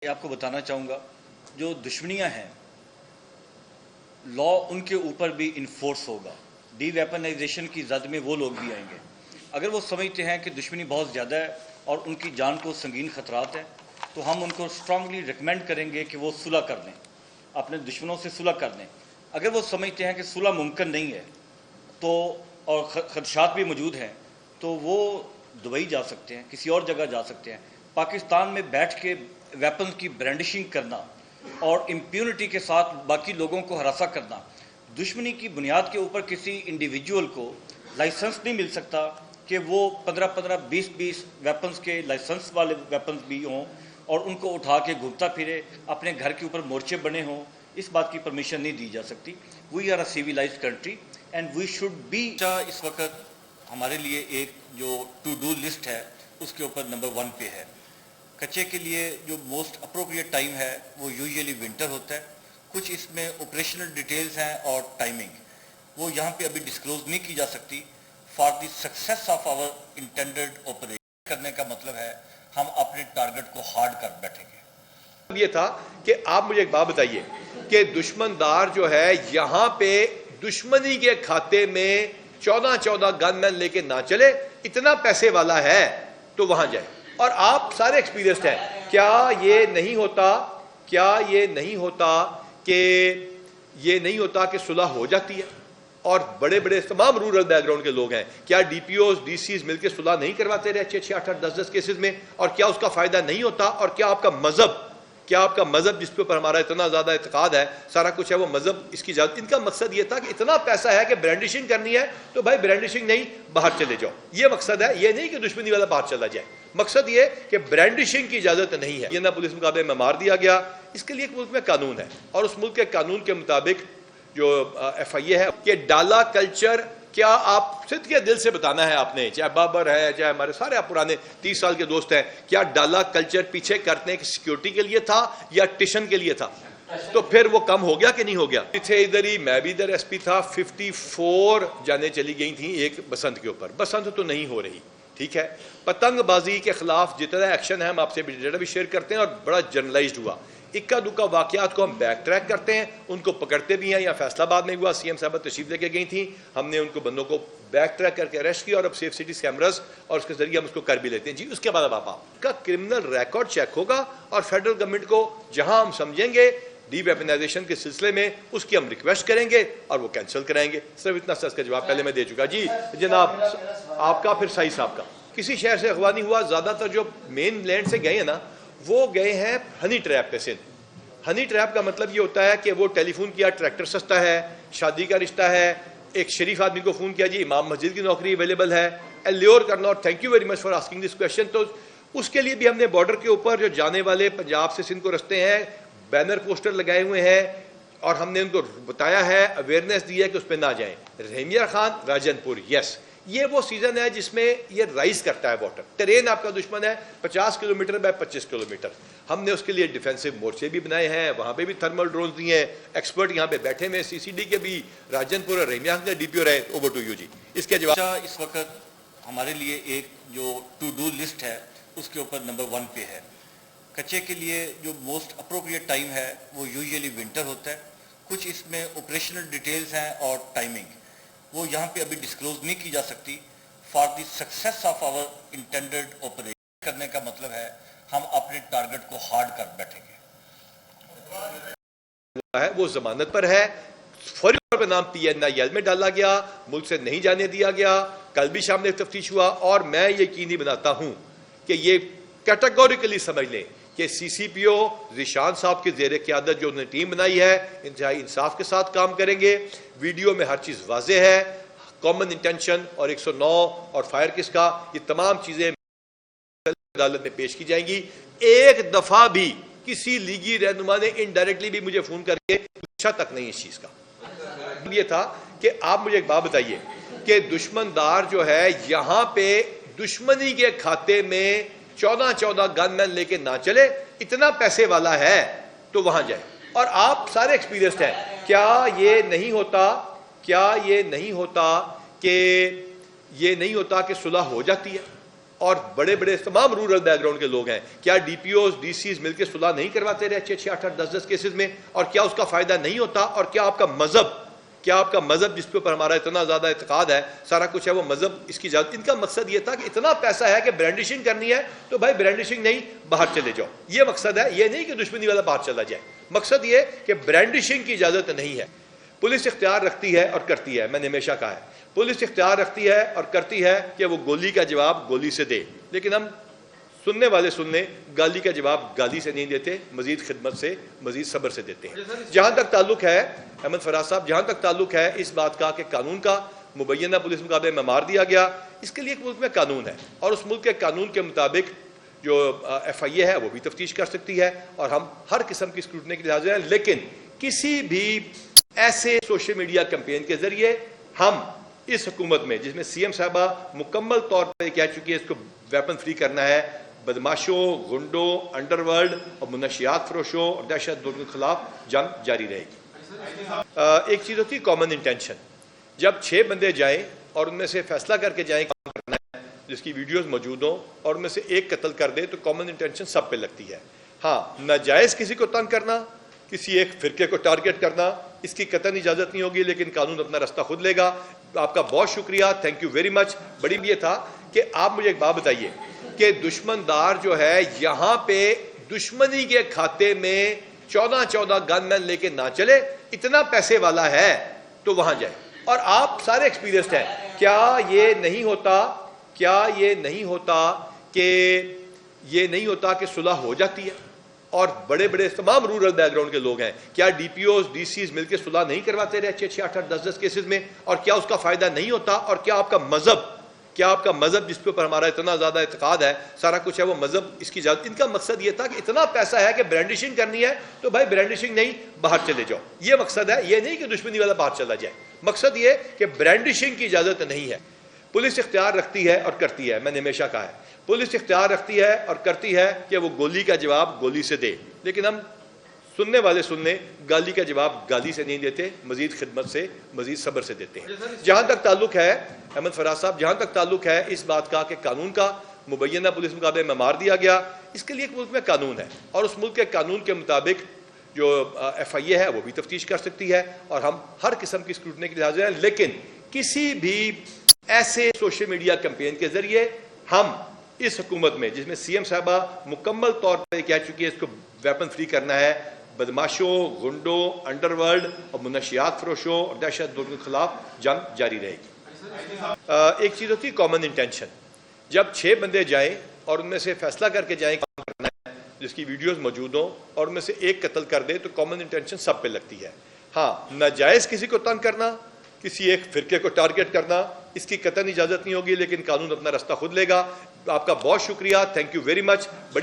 आपको बताना चाहूँगा, जो दुश्मनियाँ हैं, लॉ उनके ऊपर भी इन्फोर्स होगा। डी वेपनाइजेशन की जद में वो लोग भी आएंगे। अगर वो समझते हैं कि दुश्मनी बहुत ज़्यादा है और उनकी जान को संगीन खतरात हैं, तो हम उनको स्ट्रांगली रिकमेंड करेंगे कि वो सुलह कर लें, अपने दुश्मनों से सुलह कर लें। अगर वो समझते हैं कि सुलह मुमकिन नहीं है तो और खदशात भी मौजूद हैं, तो वो दुबई जा सकते हैं, किसी और जगह जा सकते हैं। पाकिस्तान में बैठ के वेपन की ब्रांडिशिंग करना और इम्प्यूनिटी के साथ बाकी लोगों को हरासा करना, दुश्मनी की बुनियाद के ऊपर किसी इंडिविजुअल को लाइसेंस नहीं मिल सकता कि वो 15-15, 20-20 वेपन्स के लाइसेंस वाले वेपन्स भी हों और उनको उठा के घूमता फिरे, अपने घर के ऊपर मोर्चे बने हों। इस बात की परमिशन नहीं दी जा सकती। We are a civilized country and we should be. इस वक्त हमारे लिए एक जो टू डू लिस्ट है उसके ऊपर नंबर 1 पे है। कच्चे के लिए जो मोस्ट अप्रोप्रिएट टाइम है वो यूजुअली विंटर होता है। कुछ इसमें ऑपरेशनल डिटेल्स हैं और टाइमिंग वो यहाँ पे अभी डिस्क्लोज नहीं की जा सकती। For the success of our intended operation करने का मतलब है हम अपने टारगेट को हार्ड कर बैठेंगे। ये था कि आप मुझे एक बात बताइए कि दुश्मनदार जो है यहाँ पे दुश्मनी के खाते में 14-14 गनमैन लेके ना चले, इतना पैसे वाला है तो वहां जाए। और आप सारे एक्सपीरियंस्ड हैं, क्या ये नहीं होता कि सुलह हो जाती है और बड़े बड़े तमाम रूरल बैकग्राउंड के लोग हैं, क्या डीपीओ डीसीज मिलकर सुलह नहीं करवाते रहे 6-6, 8-8, 10-10 केसेस में? और क्या उसका फायदा नहीं होता? और क्या आपका मजहब जिसके ऊपर हमारा इतना ज्यादा इत्तेकाद है, सारा कुछ है, वो मजहब इसकी इजाजत? इनका मकसद ये था कि इतना पैसा है कि ब्रांडिशिंग करनी है तो भाई ब्रांडिशिंग नहीं, बाहर चले जाओ। ये मकसद है, ये नहीं कि दुश्मनी वाला बाहर चला जाए। मकसद ये कि ब्रांडिशिंग की इजाजत नहीं है। ये ना पुलिस मुकाबले में मार दिया गया, इसके लिए एक मुल्क में कानून है और उस मुल्क के कानून के मुताबिक जो FIA है कि डाला कल्चर, क्या आप सिद्ध के दिल से बताना है आपने, चाहे बाबर है, चाहे हमारे सारे आप पुराने 30 साल के दोस्त हैं, क्या डाला कल्चर पीछे करने की सिक्योरिटी के लिए था या टिशन के लिए था? तो फिर वो कम हो गया कि नहीं हो गया? थे इधर ही, मैं भी इधर SP था। 54 जाने चली गई थी एक बसंत के ऊपर। बसंत तो नहीं हो रही, ठीक है। पतंगबाजी के खिलाफ जितना एक्शन है हम आपसे डेटा भी शेयर करते हैं और बड़ा जनरलाइज्ड हुआ। इक्का दुक्का वाकयात को हम बैक ट्रैक करते हैं, उनको पकड़ते भी हैं। या फैसलाबाद में हुआ, CM साहब तशरीफ लेके गई थी, हमने उनको बंदों को बैक ट्रैक करके अरेस्ट किया और अब सेफ सिटीज कैमरास और उसके जरिए हम उसको कर भी लेते हैं जी। उसके बाद अब आपका क्रिमिनल रिकॉर्ड चेक होगा और फेडरल गवर्नमेंट को जहां हम समझेंगे डी वेपनाइजेशन के सिलसिले में उसकी हम रिक्वेस्ट करेंगे और वो कैंसिल कराएंगे। सिर्फ इतना सा इसका जवाब पहले मैं दे चुका जी। जनाब आपका, फिर साई साहब का, किसी शहर से अगवा नहीं हुआ। ज्यादातर जो मेन लैंड से गए हैं ना, वो गए हैं हनी ट्रैप पे से। हनी ट्रैप का मतलब ये होता है कि वो टेलीफोन किया, ट्रैक्टर सस्ता है, शादी का रिश्ता है, एक शरीफ आदमी को फोन किया जी इमाम मस्जिद की नौकरी अवेलेबल है, एल्योर करना। और thank you very much for asking this question. तो उसके लिए भी हमने बॉर्डर के ऊपर जो जाने वाले पंजाब से सिंध को रस्ते हैं, बैनर पोस्टर लगाए हुए हैं और हमने उनको बताया है, अवेयरनेस दी है कि उस पर ना जाएं। रहीमिया खान, राजनपुर, यस, ये वो सीजन है जिसमें ये राइज करता है वाटर। टेरेन आपका दुश्मन है 50 किलोमीटर बाय 25 किलोमीटर। हमने उसके लिए डिफेंसिव मोर्चे भी बनाए हैं, वहां पे भी थर्मल ड्रोन दिए हैं, एक्सपर्ट यहाँ पे बैठे हुए, CCD के भी, राजनपुर और रहीमिया के DPO रहे। ओवर टू यू जी। इसके जवाब इस वक्त हमारे लिए एक जो टू डू लिस्ट है उसके ऊपर नंबर 1 पे है। कच्चे के लिए जो मोस्ट अप्रोप्रिएट टाइम है वो यूजुअली विंटर होता है। कुछ इसमें ऑपरेशनल डिटेल्स हैं और टाइमिंग वो यहाँ पे अभी डिस्क्लोज नहीं की जा सकती। For the success of our intended operation करने का मतलब है हम अपने टारगेट को हार्ड कर बैठेंगे। वो जमानत पर है, फौरी तौर पर नाम PNIL में डाला गया, मुल्क से नहीं जाने दिया गया। कल भी शाम में तफ्तीश हुआ और मैं यकीनी बनाता हूं कि ये कैटेगोरिकली समझ लें कि CCPO ज़ीशान साहब की ज़ेर क़यादत जो उन्होंने टीम बनाई है, इंतहाई इंसाफ के साथ काम करेंगे। वीडियो में हर चीज़ वाज़ेह है, कॉमन इंटेंशन और 109 और फायर किसका, ये तमाम चीज़ें अदालत में पेश की जाएंगी। एक दफ़ा भी किसी लीगी रहनुमा ने इनडायरेक्टली भी मुझे फ़ोन करके पूछा तक नहीं इस चीज़ का। ये था कि आप मुझे एक बात बताइए कि दुश्मनदार जो है यहाँ पे दुश्मनी के खाते में 14-14 गनमैन लेके ना चले, इतना पैसे वाला है तो वहां जाए। और आप सारे एक्सपीरियंस्ड हैं, क्या ये नहीं होता कि सुलह हो जाती है اور بڑے بڑے تمام رورل بیک گراؤنڈ کے لوگ ہیں، کیا D P Os D Cs مل کے صلح نہیں کرواتے رہے 6-6 8-8 10-10 کیسز میں؟ اور کیا اس کا فائدہ نہیں ہوتا؟ اور کیا آپ کا مذہب جس کے اوپر ہمارا اتنا زیادہ اعتقاد ہے، سارا کچھ ہے، وہ مذہب اس کی اجازت؟ ان کا مقصد یہ تھا کہ اتنا پیسہ ہے کہ برانڈشنگ کرنی ہے تو بھائی برانڈشنگ نہیں، باہر چلے جاؤ، یہ مقصد ہے، یہ نہیں کہ دشمنی والا باہر چلا جائے، مقصد یہ کہ برانڈشنگ کی اجازت نہیں ہے۔ پولیس اختیار رکھتی ہے اور کرتی ہے، میں نے ہمیشہ کہا ہے پولیس اختیار رکھتی ہے اور کرتی ہے کہ وہ گولی کا جواب گولی سے دے، لیکن ہم سننے والے گالی کا جواب گالی سے نہیں دیتے، مزید خدمت سے، مزید صبر سے دیتے ہیں۔ جہاں تک تعلق ہے احمد فراز صاحب، جہاں تک تعلق ہے اس بات کا کہ قانون کا مبینہ پولیس مقابلے میں مار دیا گیا، اس کے لیے ایک ملک میں قانون ہے، اور اس ملک کے قانون کے مطابق جو ایف آئی اے ہے وہ بھی تفتیش کر سکتی ہے، اور ہم ہر قسم کی اسکروٹنی کے لیے حاضر ہیں، لیکن کسی بھی ایسے سوشل میڈیا کیمپین کے ذریعے ہم اس حکومت میں، جس میں سی ایم صاحبہ مکمل طور پر کہہ چکی ہے اس کو ویپن فری کرنا ہے، بدماشوں، گنڈوں، انڈر ورلڈ اور منشیات فروشوں اور دہشت گردوں کے خلاف جنگ جاری رہے گی۔ ایک چیز ہوتی ہے کامن انٹینشن، جب 6 بندے جائیں اور ان میں سے فیصلہ کر کے جائیں کام کرنا ہے، جس کی ویڈیوز موجود ہوں، اور ان میں سے ایک قتل کر دے تو کامن انٹینشن سب پہ لگتی ہے۔ ہاں، ناجائز کسی کو تنگ کرنا، کسی ایک فرقے کو ٹارگٹ کرنا، اس کی قطعاً اجازت نہیں ہوگی، لیکن قانون اپنا رستہ خود لے گا۔ آپ کا بہت شکریہ، تھینک یو ویری مچ۔ بڑی یہ تھا کہ آپ مجھے ایک بات بتائیے کہ دشمن دار جو ہے یہاں پہ دشمنی کے کھاتے میں 14 گن مین لے کے نہ چلے، اتنا پیسے والا ہے تو وہاں جائے، اور آپ سارے ایکسپیرینسڈ ہیں۔ کیا یہ نہیں ہوتا کہ صلح ہو جاتی ہے؟ اور بڑے بڑے تمام رورل بیک گراؤنڈ کے لوگ ہیں، کیا D P Os D Cs مل کے صلح نہیں کرواتے رہے 6-6 8-8 10-10 کیسز میں؟ اور کیا اس کا فائدہ نہیں ہوتا؟ اور کیا آپ کا مذہب جس کے اوپر ہمارا اتنا زیادہ اعتقاد ہے، سارا کچھ ہے، وہ مذہب اس کی اجازت؟ ان کا مقصد یہ تھا کہ اتنا پیسہ ہے کہ برانڈشنگ کرنی ہے تو بھائی برانڈشنگ نہیں، باہر چلے جاؤ، یہ مقصد ہے، یہ نہیں کہ دشمنی والا باہر چلا جائے، مقصد یہ کہ برانڈشنگ کی اجازت نہیں ہے۔ پولیس اختیار رکھتی ہے اور کرتی ہے، میں نے ہمیشہ کہا ہے پولیس اختیار رکھتی ہے اور کرتی ہے کہ وہ گولی کا جواب گولی سے دے، لیکن ہم سننے والے گالی کا جواب گالی سے نہیں دیتے، مزید خدمت سے، مزید صبر سے دیتے ہیں۔ جہاں تک تعلق ہے احمد فراز صاحب، جہاں تک تعلق ہے اس بات کا کہ قانون کا مبینہ پولیس مقابلے میں مار دیا گیا، اس کے لیے ایک ملک میں قانون ہے، اور اس ملک کے قانون کے مطابق جو ایف آئی اے ہے وہ بھی تفتیش کر سکتی ہے، اور ہم ہر قسم کی اسکروٹنی کے لیے حاضر ہیں، لیکن کسی بھی ایسے سوشل میڈیا کیمپین کے ذریعے ہم اس حکومت میں، جس میں سی ایم صاحبہ مکمل طور پر کہہ چکی ہے اس کو ویپن فری کرنا ہے، بدماشوں، گنڈوں، انڈر ورلڈ اور منشیات فروشوں اور دہشت گردوں کے خلاف جنگ جاری رہے گی۔ ایک چیز ہوتی ہے کامن انٹینشن، جب 6 بندے جائیں اور ان میں سے فیصلہ کر کے جائیں کام کرنا ہے، جس کی ویڈیوز موجود ہوں، اور ان میں سے ایک قتل کر دے تو کامن انٹینشن سب پہ لگتی ہے۔ ہاں، ناجائز کسی کو تنگ کرنا، کسی ایک فرقے کو ٹارگٹ کرنا، اس کی قطعاً اجازت نہیں ہوگی، لیکن قانون اپنا رستہ خود لے گا۔ آپ کا بہت شکریہ، تھینک یو ویری مچ۔ بڑی